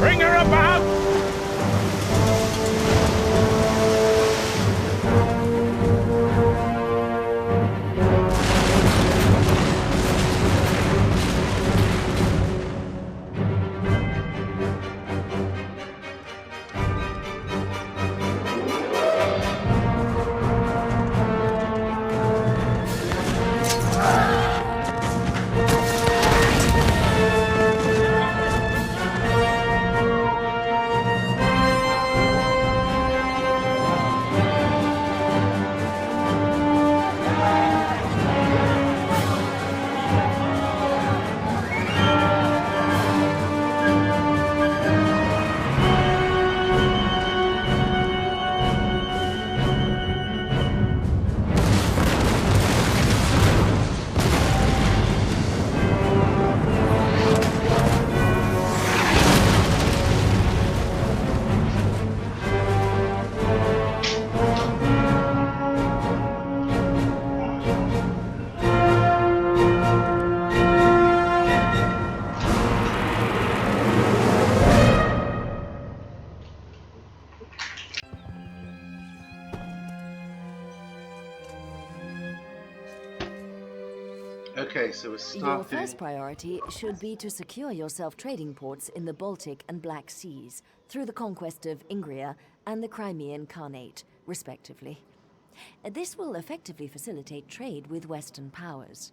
Bring her about! Okay, so we're starting... Your first priority should be to secure yourself trading ports in the Baltic and Black Seas through the conquest of Ingria and the Crimean Khanate, respectively. This will effectively facilitate trade with Western powers.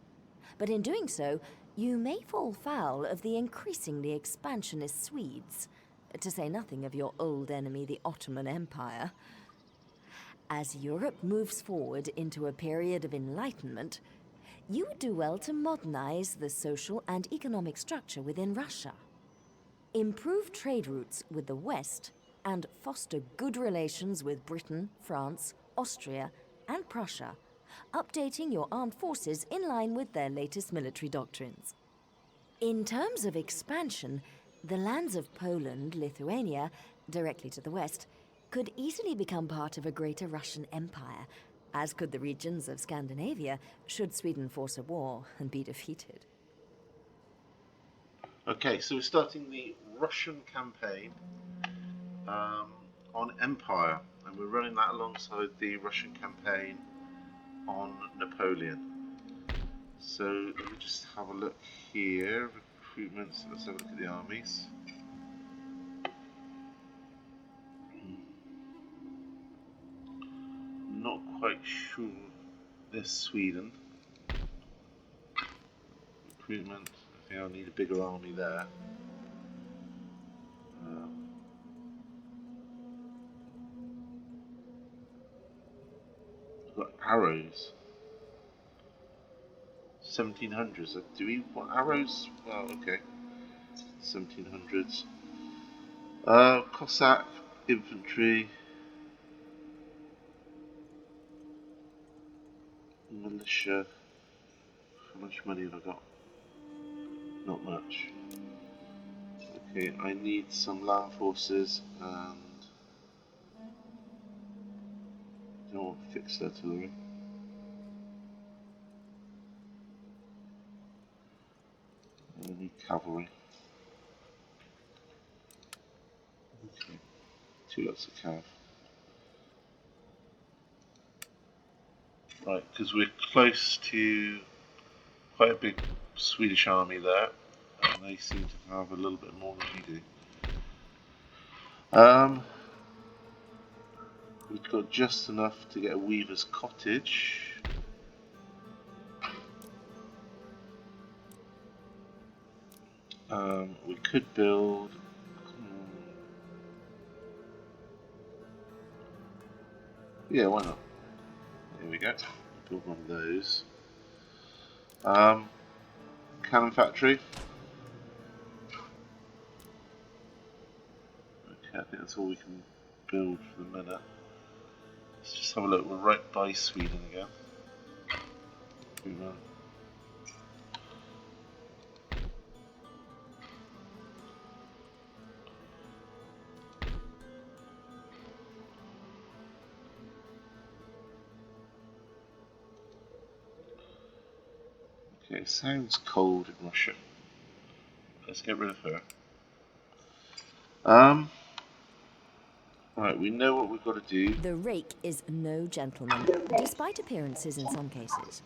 But in doing so, you may fall foul of the increasingly expansionist Swedes, to say nothing of your old enemy, the Ottoman Empire. As Europe moves forward into a period of enlightenment, you would do well to modernize the social and economic structure within Russia. Improve trade routes with the West and foster good relations with Britain, France, Austria, and Prussia, updating your armed forces in line with their latest military doctrines. In terms of expansion, the lands of Poland, Lithuania, directly to the west, could easily become part of a greater Russian empire, as could the regions of Scandinavia, should Sweden force a war and be defeated. Okay, so we're starting the Russian campaign on Empire, and we're running that alongside the Russian campaign on Napoleon. So let me just have a look here. Recruitments, let's have a look at the armies. Not quite sure there's Sweden. Recruitment, I think I'll need a bigger army there. I've got arrows. 1700s. Do we want arrows? Well, okay. 1700s. Cossack infantry. Militia. How much money have I got? Not much. Okay, I need some land forces and I don't want fixed artillery. I need cavalry. Okay, 2 lots of cav. Right, because we're close to quite a big Swedish army there, and they seem to have a little bit more than we do. We've got just enough to get a weaver's cottage. We could build... yeah, why not? There we go. Build one of those. Cannon factory. Okay, I think that's all we can build for the minute. Let's just have a look. We're right by Sweden again. Okay, it sounds cold in Russia. Let's get rid of her. Right, we know what we've got to do. The rake is no gentleman, despite appearances in some cases,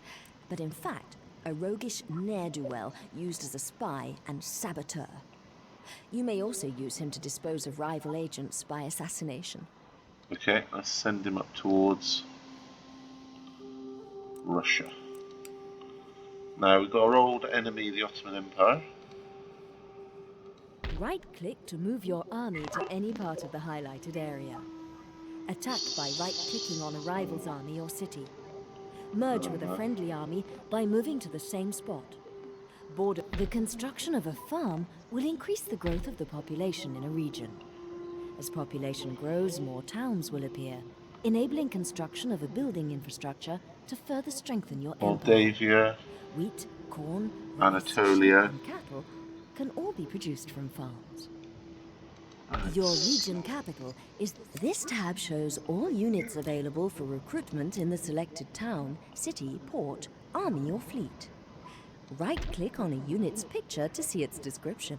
but in fact, a roguish ne'er-do-well used as a spy and saboteur. You may also use him to dispose of rival agents by assassination. Okay, let's send him up towards Russia. Now we've got our old enemy, the Ottoman Empire. Right-click to move your army to any part of the highlighted area. Attack by right-clicking on a rival's army or city. Merge with a friendly army by moving to the same spot. The construction of a farm will increase the growth of the population in a region. As population grows, more towns will appear, enabling construction of a building infrastructure to further strengthen your empire. Moldavia, Wheat, corn, rice, Anatolia, sheep, and cattle can all be produced from farms. Right. Your region capital is... This tab shows all units available for recruitment in the selected town, city, port, army, or fleet. Right-click on a unit's picture to see its description.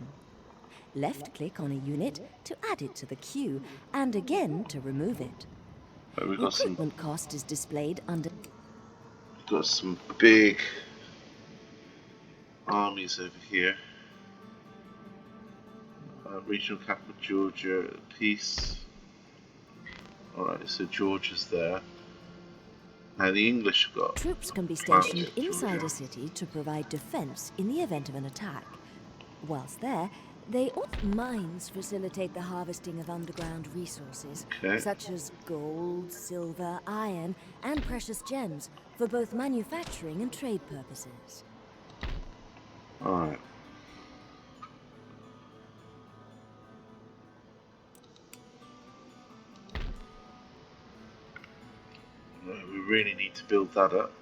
Left-click on a unit to add it to the queue, and again to remove it. Right, we've got Recruitment cost is displayed under... We've got some big armies over here. Regional capital Georgia, peace. Alright, so Georgia's there. Now the English have got... Troops can be stationed inside a city to provide defense in the event of an attack. Whilst there, mines facilitate the harvesting of underground resources, such as gold, silver, iron, and precious gems, for both manufacturing and trade purposes. Alright. We really need to build that up.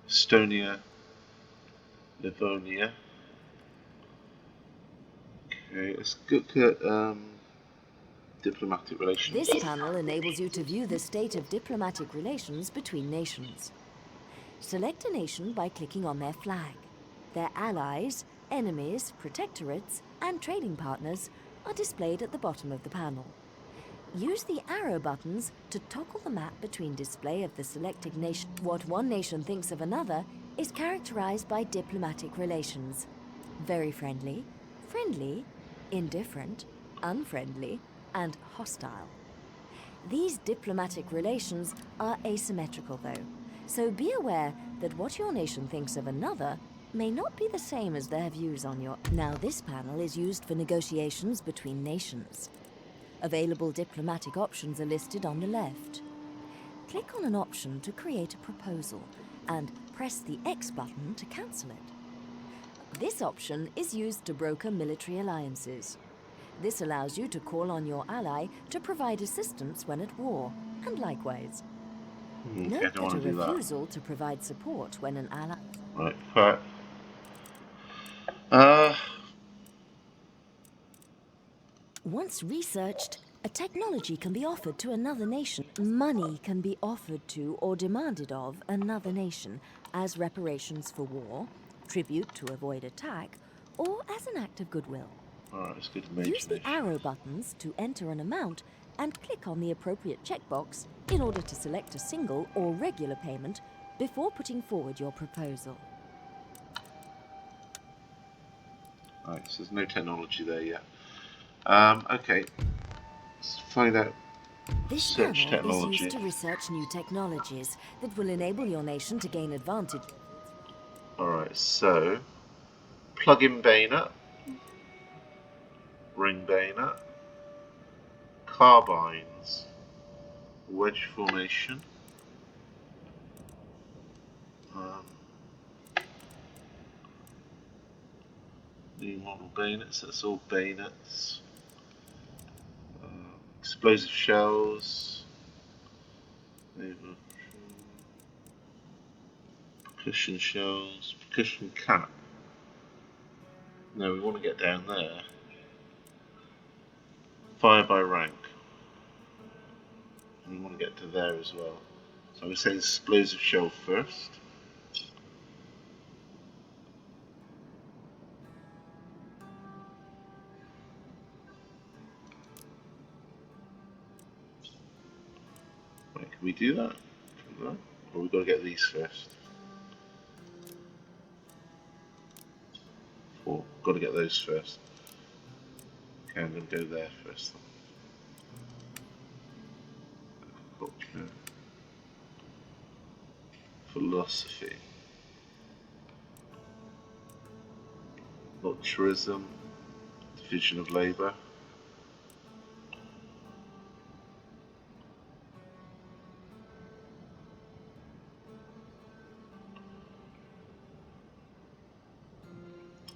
Estonia, Lithuania. Okay, let's look at diplomatic relations. This panel enables you to view the state of diplomatic relations between nations. Select a nation by clicking on their flag. Their allies, enemies, protectorates, and trading partners are displayed at the bottom of the panel. Use the arrow buttons to toggle the map between display of the selected nation. What one nation thinks of another is characterized by diplomatic relations. Very friendly, friendly, indifferent, unfriendly, and hostile. These diplomatic relations are asymmetrical though, so be aware that what your nation thinks of another may not be the same as their views on your... Now this panel is used for negotiations between nations. Available diplomatic options are listed on the left. Click on an option to create a proposal and press the X button to cancel it. This option is used to broker military alliances. This allows you to call on your ally to provide assistance when at war, and likewise. Note that a refusal to provide support when an ally... Right, Once researched, a technology can be offered to another nation. Money can be offered to or demanded of another nation as reparations for war, tribute to avoid attack, or as an act of goodwill. Alright, let's go to Use the arrow buttons to enter an amount and click on the appropriate checkbox in order to select a single or regular payment before putting forward your proposal. Alright, so there's no technology there yet. Okay, let's find out This search panel technology. is used to research new technologies that will enable your nation to gain advantage. Alright, so plug-in bayonet, ring bayonet, carbines, wedge formation, new model bayonets, that's all bayonets, explosive shells, percussion shells, percussion cap. No, we want to get down there. Fire by rank. And we want to get to there as well. So I'm going to say explosive shell first. we do that? No? Or we've got to get these first? Or got to get those first. Okay, I'm going to go there first. Culture. Philosophy. Culturism. Division of labour.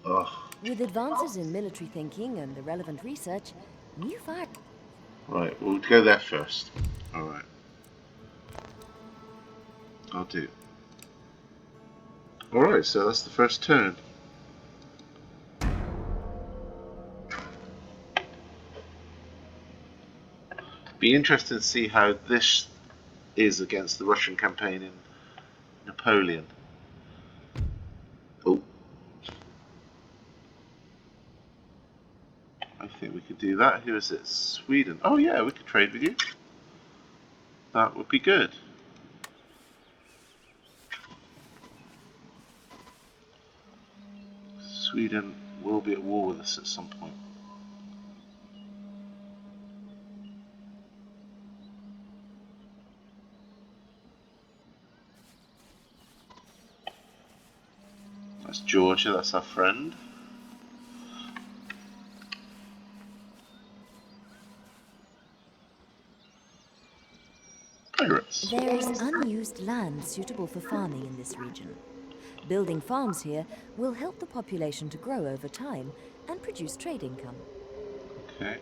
Oh. With advances in military thinking and the relevant research, new fire... Right, we'll go there first. Alright. I'll do. Alright, so that's the first turn. Be interesting to see how this is against the Russian campaign in Napoleon. Oh. I think we could do that. Who is it? Sweden. Oh yeah, we could trade with you. That would be good. Sweden will be at war with us at some point. That's Georgia, that's our friend. Pirates. There is unused land suitable for farming in this region. Building farms here will help the population to grow over time and produce trade income. Okay.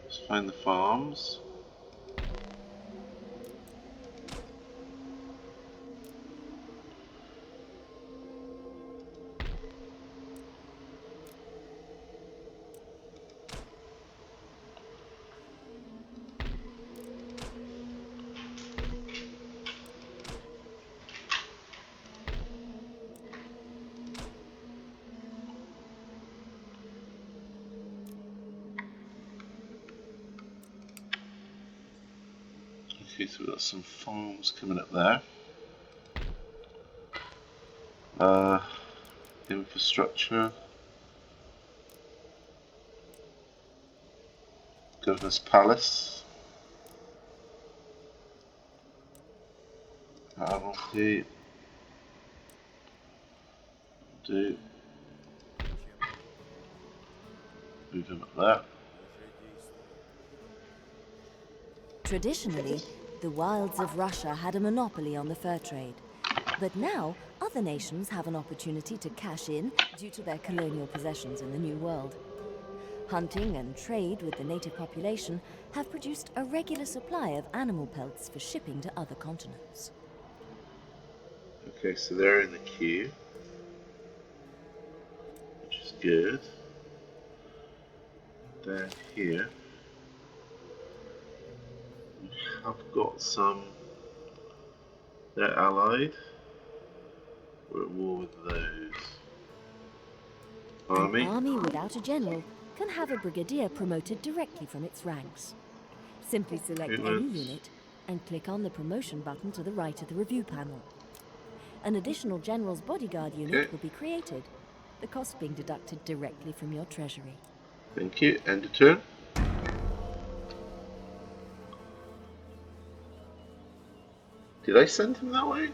Let's find the farms. Okay, so we've got some farms coming up there. Infrastructure. Governor's Palace. Admiralty. Do. Move him up there. Traditionally, the wilds of Russia had a monopoly on the fur trade. But now, other nations have an opportunity to cash in due to their colonial possessions in the New World. Hunting and trade with the native population have produced a regular supply of animal pelts for shipping to other continents. Okay, so they're in the queue, which is good. Down here, we have got some. They're allied. We're at war with those. Army. An army without a general can have a brigadier promoted directly from its ranks. Simply select any unit and click on the promotion button to the right of the review panel. An additional general's bodyguard unit will be created, the cost being deducted directly from your treasury. Thank you. End of turn. Did I send him that way?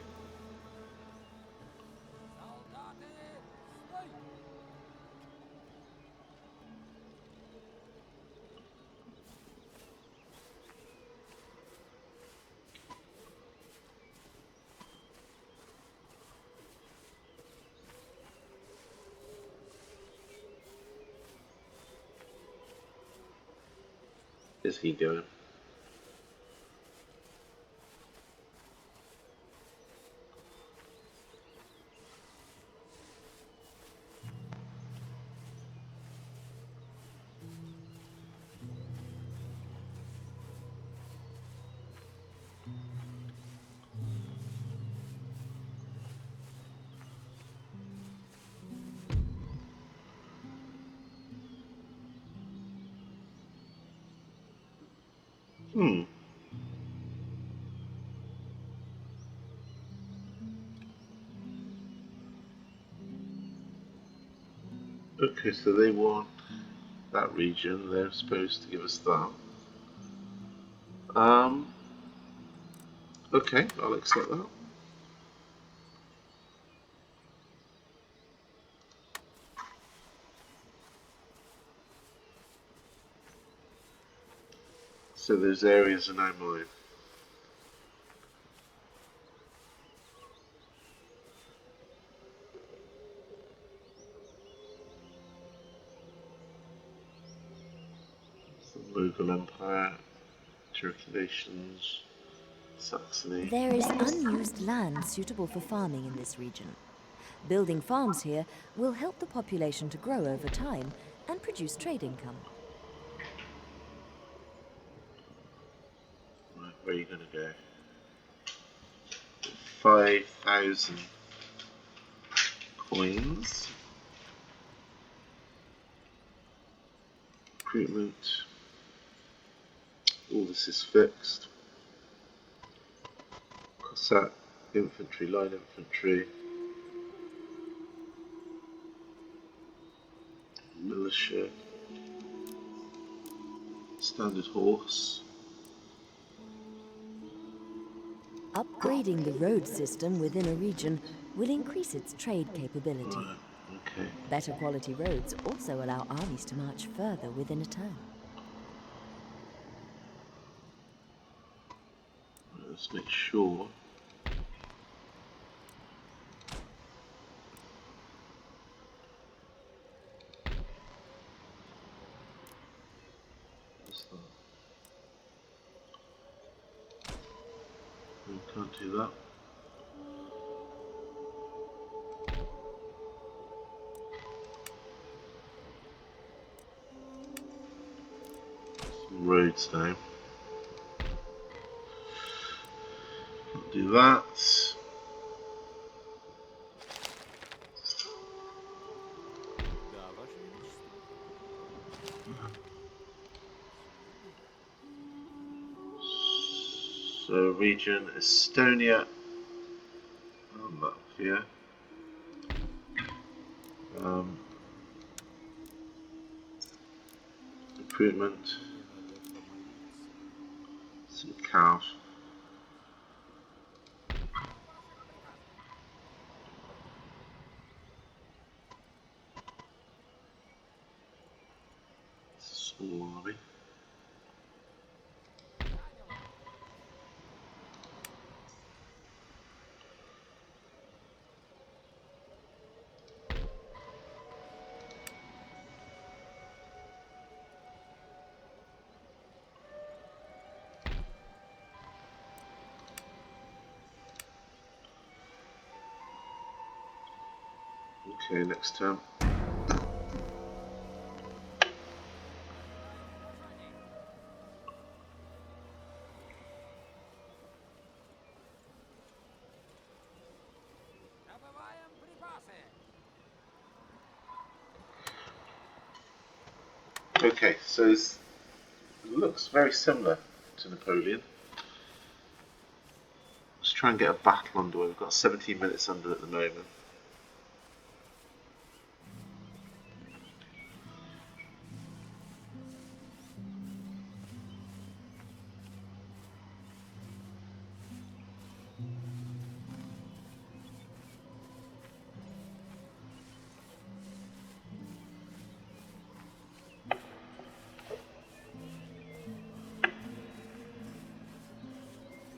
Is he going? Okay, so they want that region. They're supposed to give us that. Okay, I'll accept that. So those areas are now mine. The Mughal Empire, Turkic nations, Saxony. There is unused land suitable for farming in this region. Building farms here will help the population to grow over time and produce trade income. Right, where are you going to go? 5,000 coins. Recruitment. All this is fixed. Cossack, infantry, line infantry, militia, standard horse. Upgrading the road system within a region will increase its trade capability. Right, okay. Better quality roads also allow armies to march further within a town. Right, let's make sure. What's that? We can't do that. Some roads now. Can't do that. So region Estonia and Latvia. Recruitment. Some cows. Small army. Okay, next turn. Okay, so it looks very similar to Napoleon. Let's try and get a battle underway. We've got 17 minutes under at the moment.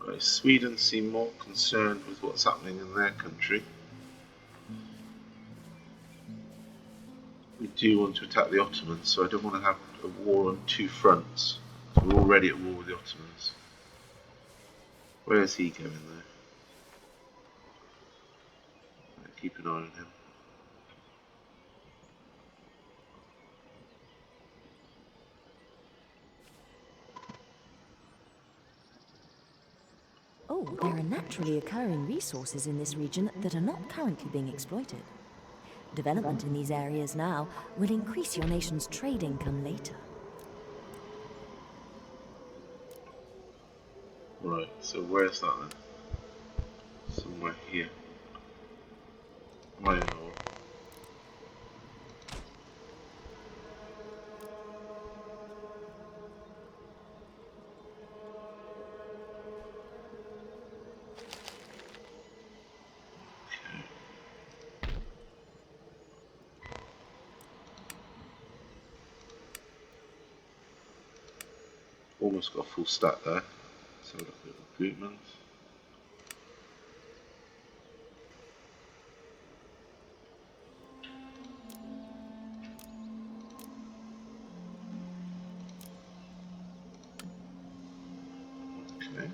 Right, Sweden seem more concerned with what's happening in their country. We do want to attack the Ottomans, so I don't want to have a war on two fronts. We're already at war with the Ottomans. Where is he going though? Right, keep an eye on him. Oh, there are naturally occurring resources in this region that are not currently being exploited. Development in these areas now will increase your nation's trade income later. Right, so where's that then? Somewhere here. Iron ore. almost got a full stack there. Let's have a look at recruitment. Okay.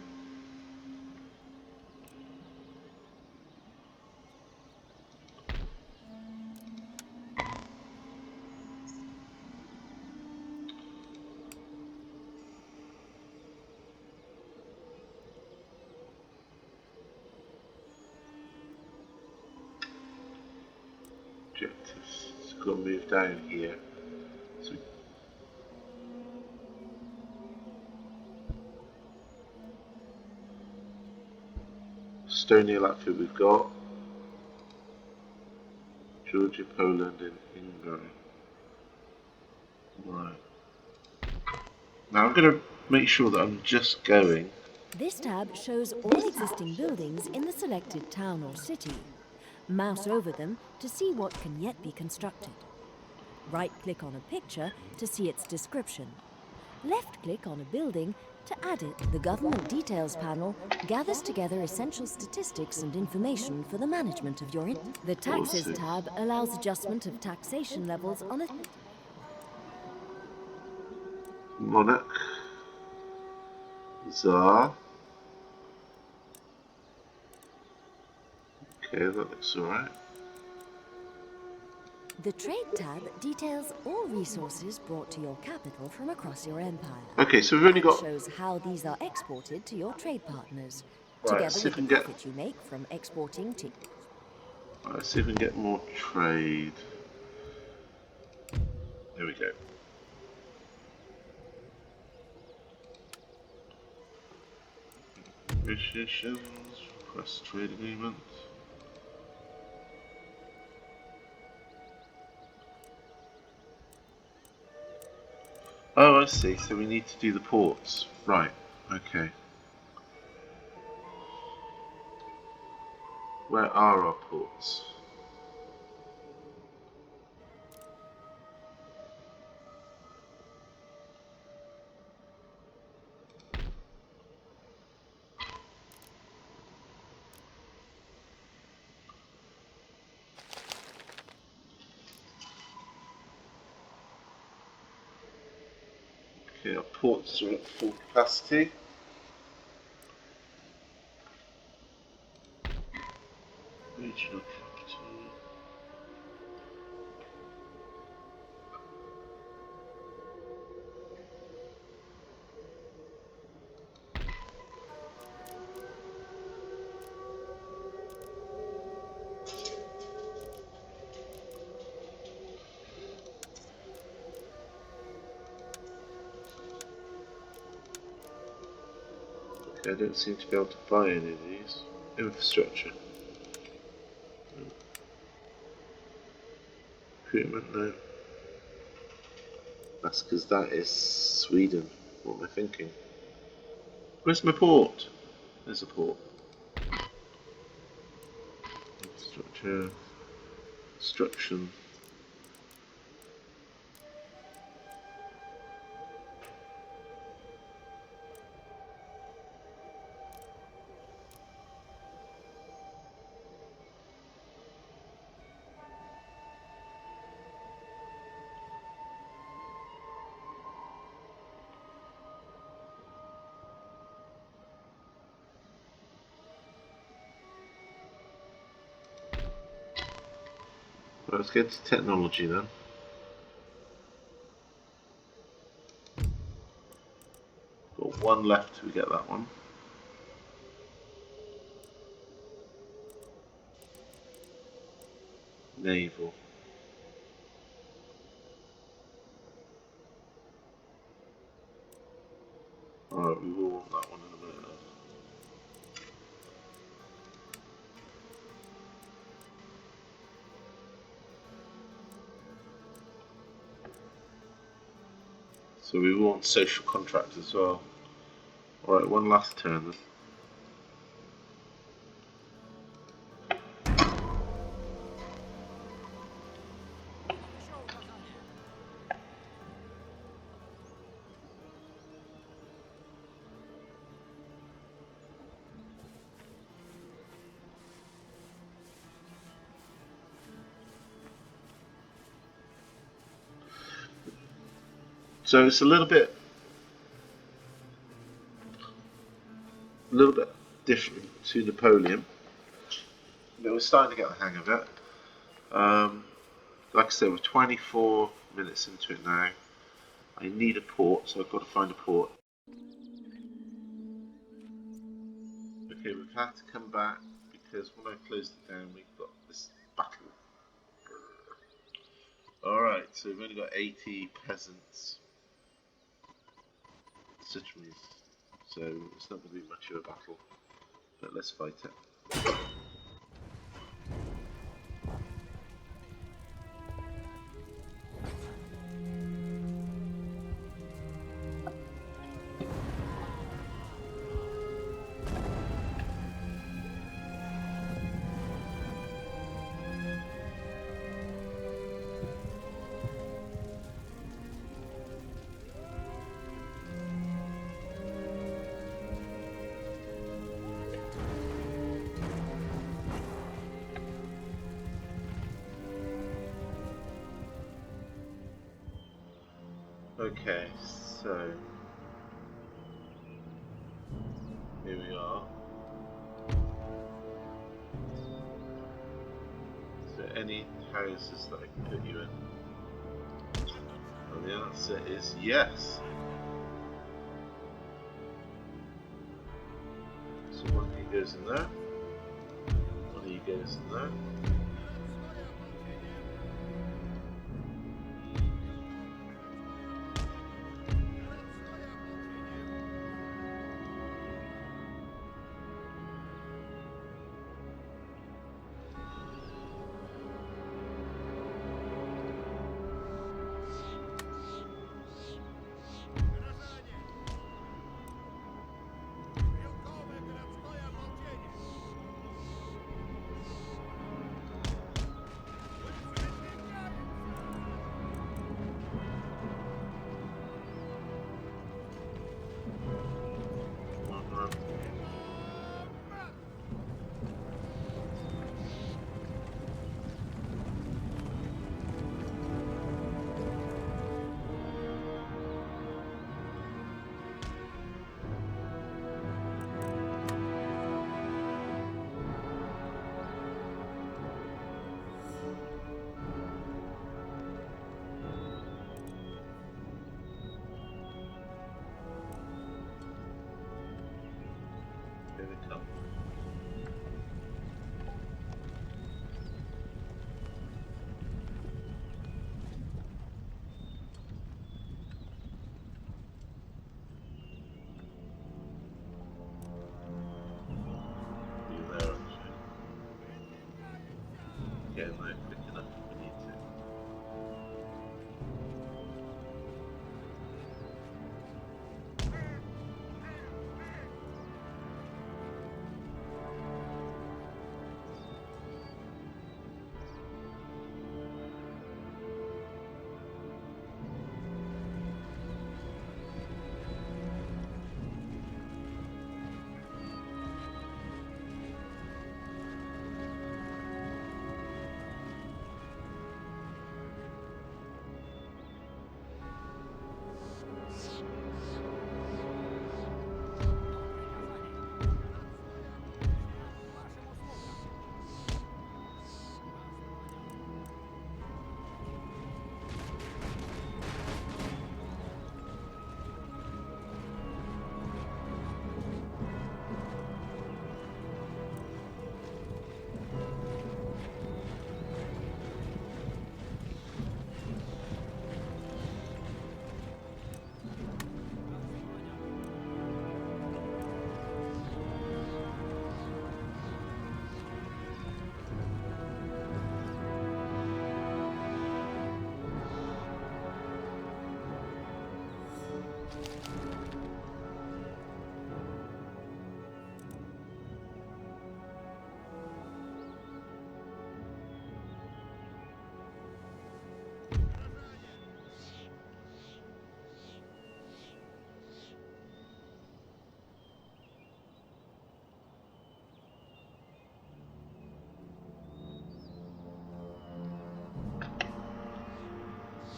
Objectives. It's got to move down here. So Estonia, Latvia we've got. Georgia, Poland and Hungary. Right. Now I'm going to make sure that I'm just going. This tab shows all existing buildings in the selected town or city. Mouse over them to see what can yet be constructed. Right-click on a picture to see its description. Left-click on a building to add it. The Government Details panel gathers together essential statistics and information for the management of your... The Taxes tab allows adjustment of taxation levels on a... Monarch. Tsar. Okay, that looks alright. The Trade tab details all resources brought to your capital from across your empire. Okay, so we've only got... Shows how these are exported to your trade partners, Right, together with the profit you make from exporting to... Right, let's see if we can get more trade. There we go. Negotiations, request trade agreement. Oh, I see. So we need to do the ports. Right. Okay. Where are our ports? Okay, our ports are at full capacity. Regional capital. Okay, I don't seem to be able to buy any of these. Infrastructure. Recruitment, no. That's because that is Sweden. What am I thinking? Where's my port? There's a port. Infrastructure. Construction. Right, let's get to technology then. Got one left till we get that one. Naval. Alright, we will want that one in a minute. So we want social contract as well. Alright, one last turn then. So it's a little bit different to Napoleon. But we're starting to get the hang of it. Like I said, we're 24 minutes into it now. I need a port, so I've got to find a port. Okay, we've had to come back because when I closed it down, we've got this battle. Alright, so we've only got 80 peasants. Citizens. So it's not going to be much of a battle. But let's fight it. Okay, so here we are. Is there any houses that I can put you in? And the answer is yes. So one of you goes in there. One of you goes in there. Here they come. You there, actually. Getting there quick enough if we need to.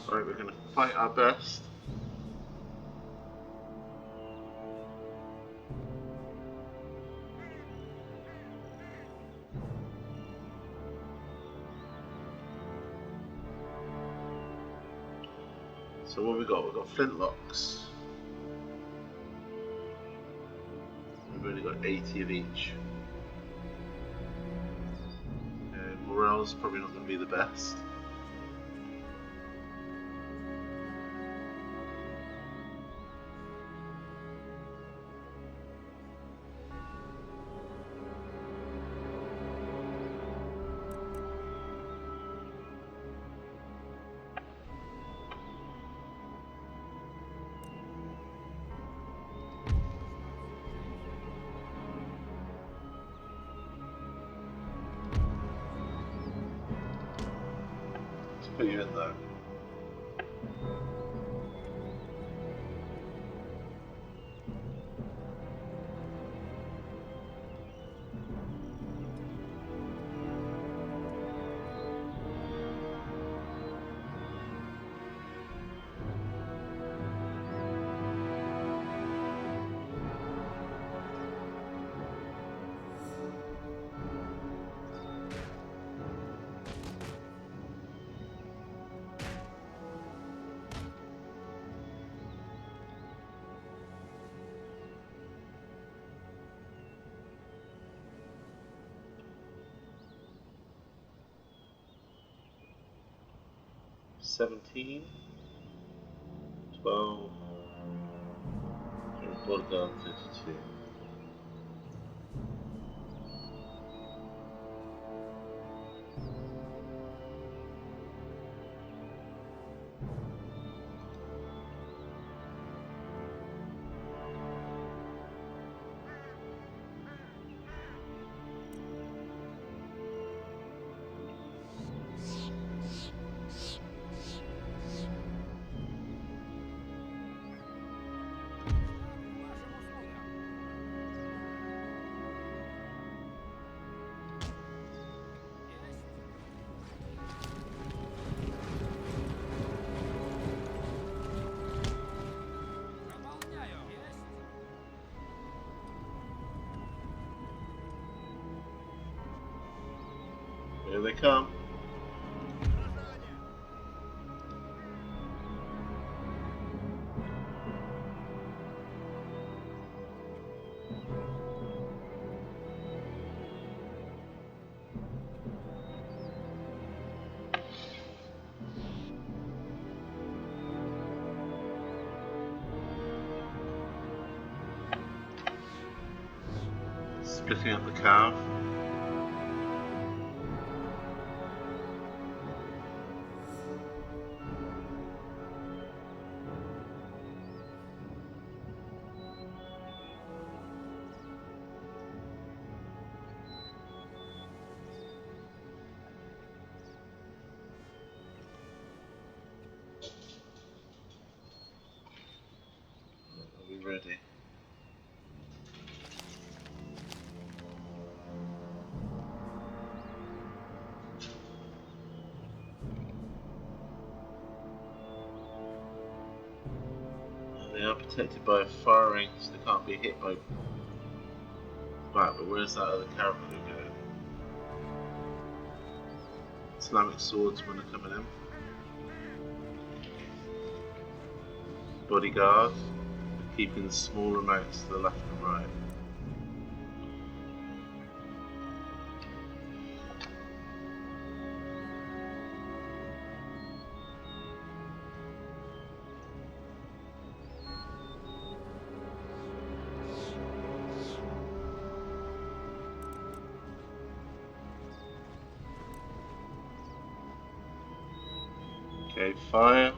Right, we're going to fight our best. So what have we got? We've got flintlocks. We've only got 80 of each. Morale's probably not going to be the best. Put you in there. $17, $12, $32. Here they come. Splitting up the calf. Are we ready? They are protected by a fire ring, so they can't be hit by... Right, but where's that other caravan going? Islamic swordsmen are coming in. Bodyguard, keeping small amounts to the left and right. Okay, fire.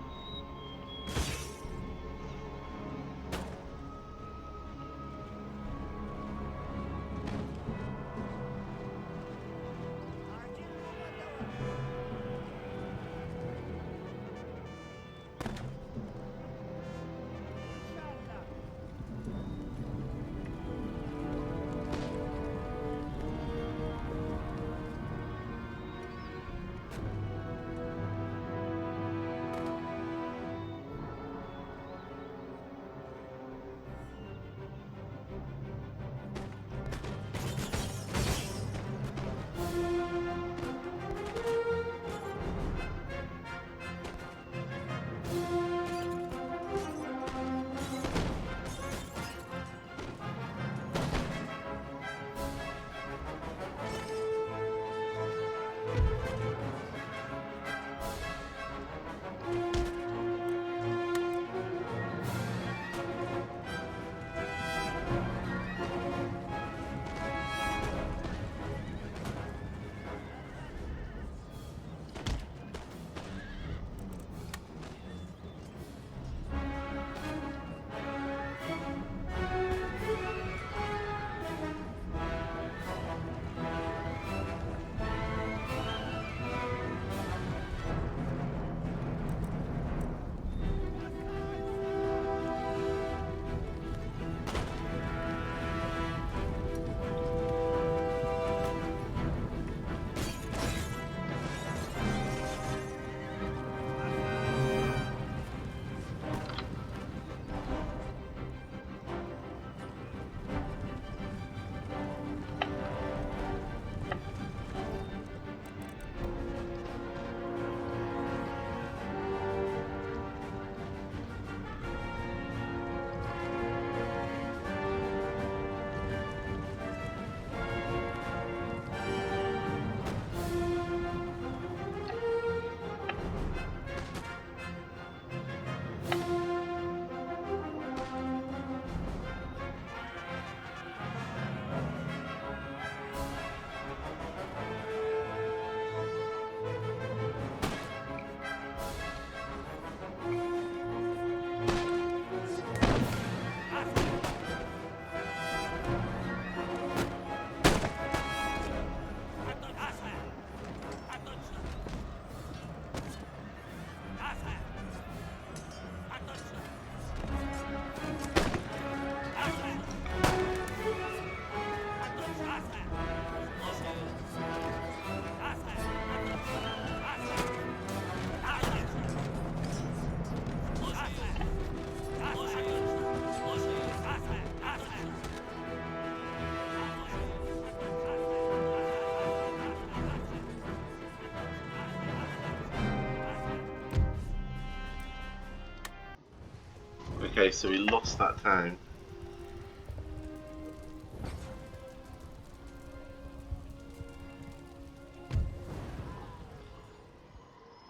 Okay, so we lost that town.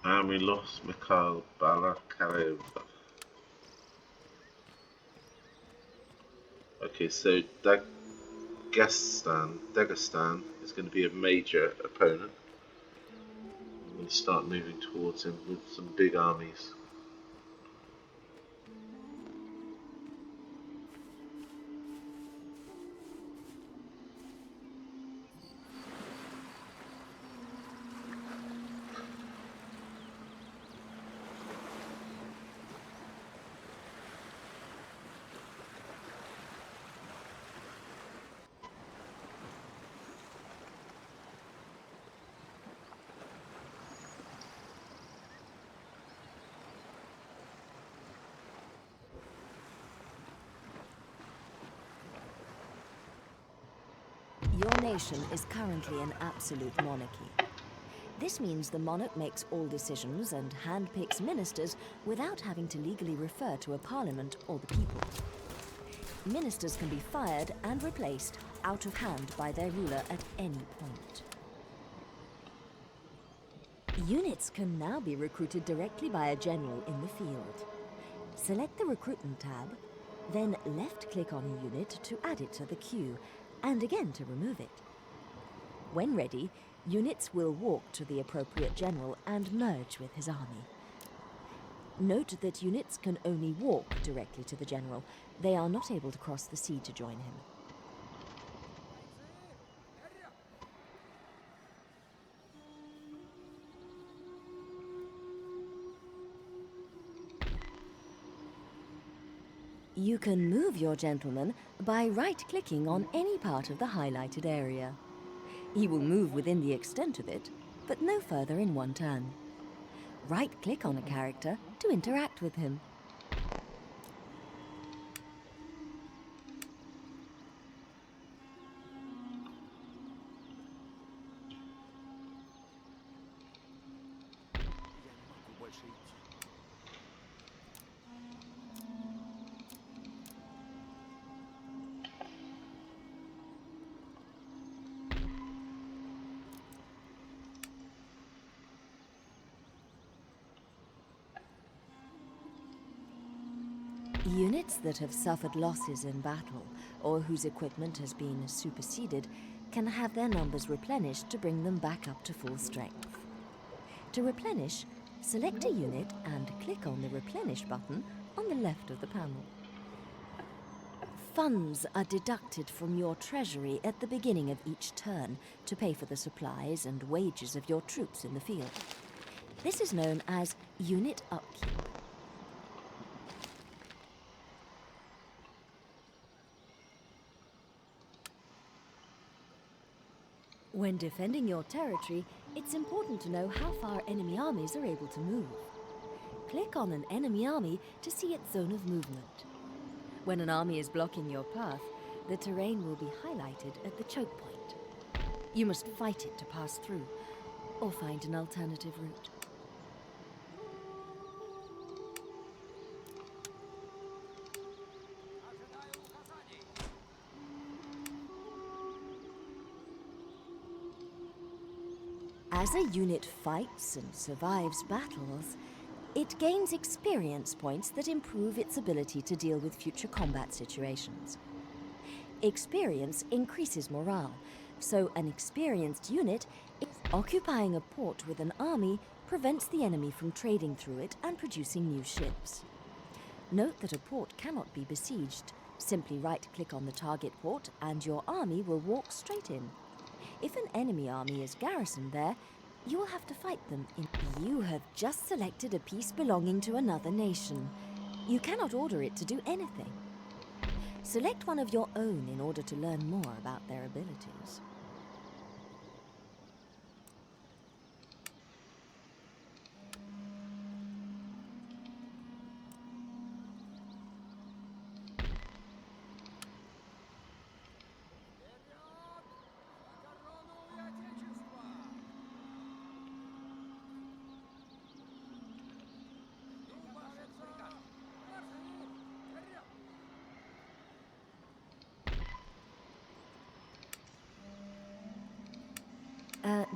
And we lost Mikhail Balakarev. Okay, so Dagestan is going to be a major opponent. I'm going to start moving towards him with some big armies. Your nation is currently an absolute monarchy. This means the monarch makes all decisions and handpicks ministers without having to legally refer to a parliament or the people. Ministers can be fired and replaced out of hand by their ruler at any point. Units can now be recruited directly by a general in the field. Select the Recruitment tab, then left-click on a unit to add it to the queue, and again to remove it. When ready, units will walk to the appropriate general and merge with his army. Note that units can only walk directly to the general. They are not able to cross the sea to join him. You can move your gentleman by right-clicking on any part of the highlighted area. He will move within the extent of it, but no further in one turn. Right-click on a character to interact with him. Units that have suffered losses in battle, or whose equipment has been superseded, can have their numbers replenished to bring them back up to full strength. To replenish, select a unit and click on the Replenish button on the left of the panel. Funds are deducted from your treasury at the beginning of each turn to pay for the supplies and wages of your troops in the field. This is known as unit upkeep. When defending your territory, it's important to know how far enemy armies are able to move. Click on an enemy army to see its zone of movement. When an army is blocking your path, the terrain will be highlighted at the choke point. You must fight it to pass through, or find an alternative route. As a unit fights and survives battles, it gains experience points that improve its ability to deal with future combat situations. Experience increases morale, so an experienced unit occupying a port with an army prevents the enemy from trading through it and producing new ships. Note that a port cannot be besieged. Simply right-click on the target port and your army will walk straight in. If an enemy army is garrisoned there, you will have to fight them. You have just selected a piece belonging to another nation. You cannot order it to do anything. Select one of your own in order to learn more about their abilities.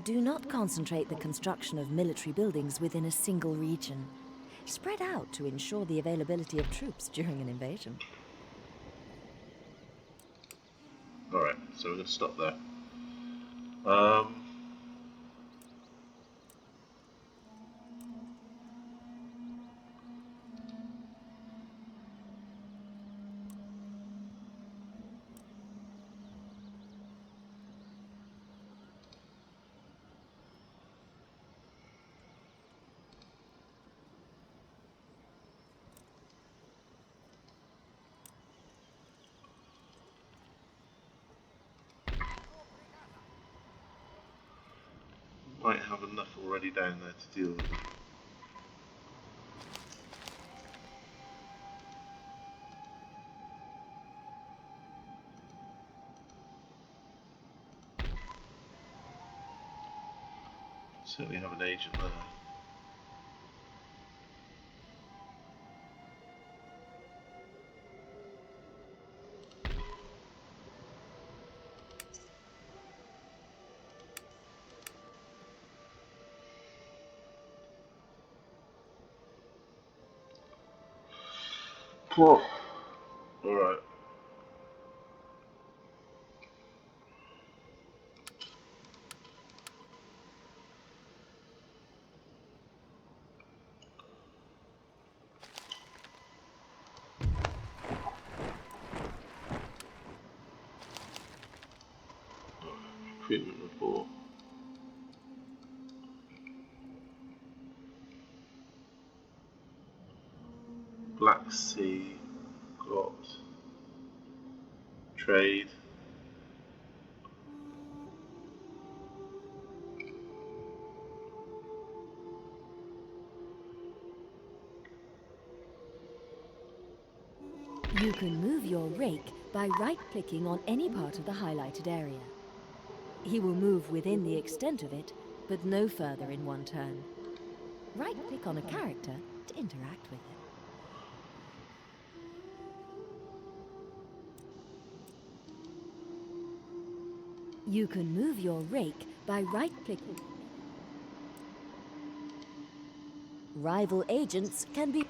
Do not concentrate the construction of military buildings within a single region. Spread out to ensure the availability of troops during an invasion. Alright, so we're going to stop there. Might have enough already down there to deal with them. Certainly have an agent there. Cool. Alright. Recruitment report. Black Sea got trade. You can move your rake by right-clicking on any part of the highlighted area. He will move within the extent of it, but no further in one turn. Right-click on a character to interact with it. You can move your rake by right-clicking. Rival agents can be...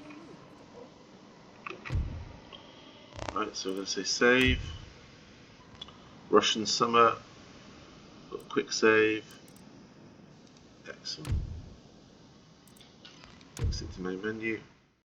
Right, so we're going to say save. Russian summer. Got quick save. Excellent. Exit to main menu.